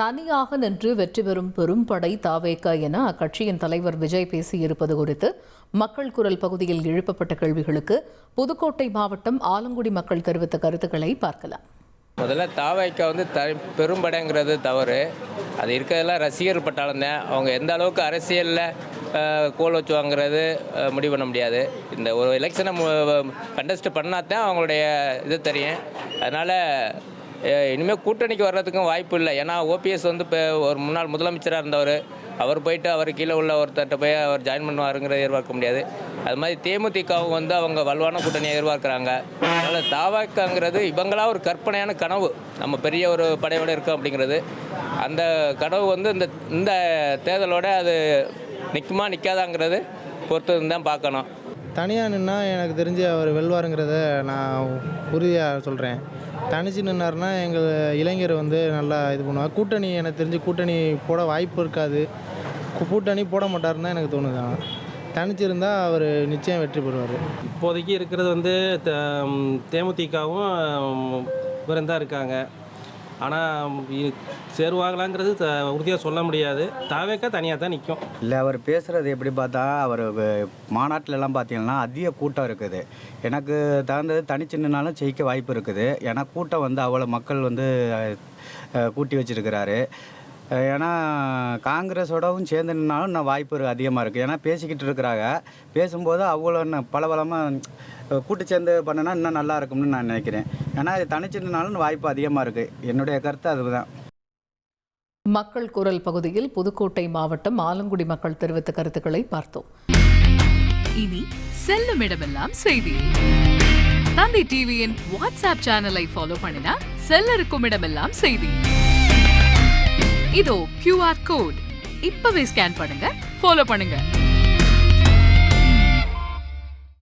தனியாக நின்று வெற்றி பெறும் பெரும்படை தாவேக என அக்கட்சியின் தலைவர் விஜய் பேசியிருப்பது குறித்து மக்கள் குரல் பகுதியில் எழுப்பப்பட்ட கேள்விகளுக்கு புதுக்கோட்டை மாவட்டம் ஆலங்குடி மக்கள் தெரிவித்த கருத்துக்களை பார்க்கலாம். முதல்ல தாவேக பெரும்படைங்கிறது தவறு. அது இருக்கிறதெல்லாம் ரசிகர் பட்டாளம் தான். அவங்க எந்த அளவுக்கு அரசியலில் கோல் வச்சு வாங்குறது முடிவு பண்ண முடியாது. இந்த ஒரு எலெக்ஷனை கண்டெஸ்ட் பண்ணாதான் அவங்களுடைய இது தெரியும். அதனால் இனிமேல் கூட்டணிக்கு வர்றதுக்கும் வாய்ப்பு இல்லை. ஏன்னா ஓபிஎஸ் இப்போ ஒரு முன்னாள் முதலமைச்சராக இருந்தவர். அவர் போயிட்டு அவர் கீழே உள்ள ஒருத்தர்கிட்ட போய் அவர் ஜாயின் பண்ணுவாருங்கிறத எதிர்பார்க்க முடியாது. அது மாதிரி தேமுதிகவும் அவங்க வலுவான கூட்டணியை எதிர்பார்க்குறாங்க. அதனால் தாவேகங்கிறது இவங்களாக ஒரு கற்பனையான கனவு, நம்ம பெரிய ஒரு படையோடு இருக்கோம் அப்படிங்கிறது. அந்த கனவு இந்த தேர்தலோட அது நிற்குமா நிற்காதாங்கிறது பொறுத்து தான் பார்க்கணும். தனியாக நின்னா எனக்கு தெரிஞ்சு அவர் வெல்வாருங்கிறத நான் உறுதியாக சொல்கிறேன். தனிச்சு நின்னார்னா எங்கள் இளைஞர் நல்லா இது பண்ணுவார். கூட்டணி எனக்கு தெரிஞ்சு கூட்டணி போட வாய்ப்பு இருக்காது. கூட்டணி போட மாட்டாருன்னு தான் எனக்கு தோணுது. தனிச்சு இருந்தால் அவர் நிச்சயம் வெற்றி பெறுவார். இப்போதைக்கு இருக்கிறது தேமுதிகவும் இவரும் தான் இருக்காங்க. ஆனால் சேருவாங்களாங்கிறது உறுதியாக சொல்ல முடியாது. தாவேக தனியாக தான் நிற்கும். இல்லை, அவர் பேசுகிறது எப்படி பார்த்தா அவர் மாநாட்டிலலாம் பார்த்தீங்கன்னா அதிக கூட்டம் இருக்குது. எனக்கு தகுந்தது தனிச்சின்னாலும் ஜெயிக்க வாய்ப்பு இருக்குது. ஏன்னா கூட்டம் அவ்வளோ மக்கள் கூட்டி வச்சுருக்கிறாரு. ஏன்னா காங்கிரஸோடவும் சேர்ந்து நின்னாலும் இன்னும் வாய்ப்பு அதிகமாக இருக்குது. ஏன்னா பேசிக்கிட்டு இருக்கிறாங்க. பேசும்போது அவ்வளோ பலபலமாக கூட்டு சேர்ந்து பண்ணினா இன்னும் நல்லா இருக்கும்னு நான் நினைக்கிறேன். ஏன்னா இது தனிச்சின்னாலும் வாய்ப்பு அதிகமாக இருக்குது. என்னுடைய கருத்து அதுதான். மக்கள் குரல் பகுதியில் புதுக்கோட்டை மாவட்டம் ஆலங்குடி மக்கள் தெரிவித்த கருத்துக்களை பார்த்தோம். இனி செல்லும் இடமெல்லாம் செய்தி. தந்தை டிவியின் வாட்ஸ்அப் சேனலை ஃபாலோ பண்ணினா செல்ல இருக்கும் இடமெல்லாம் செய்தி. இதோ QR கோட் இப்பவே ஸ்கேன் பண்ணுங்க, ஃபாலோ பண்ணுங்க.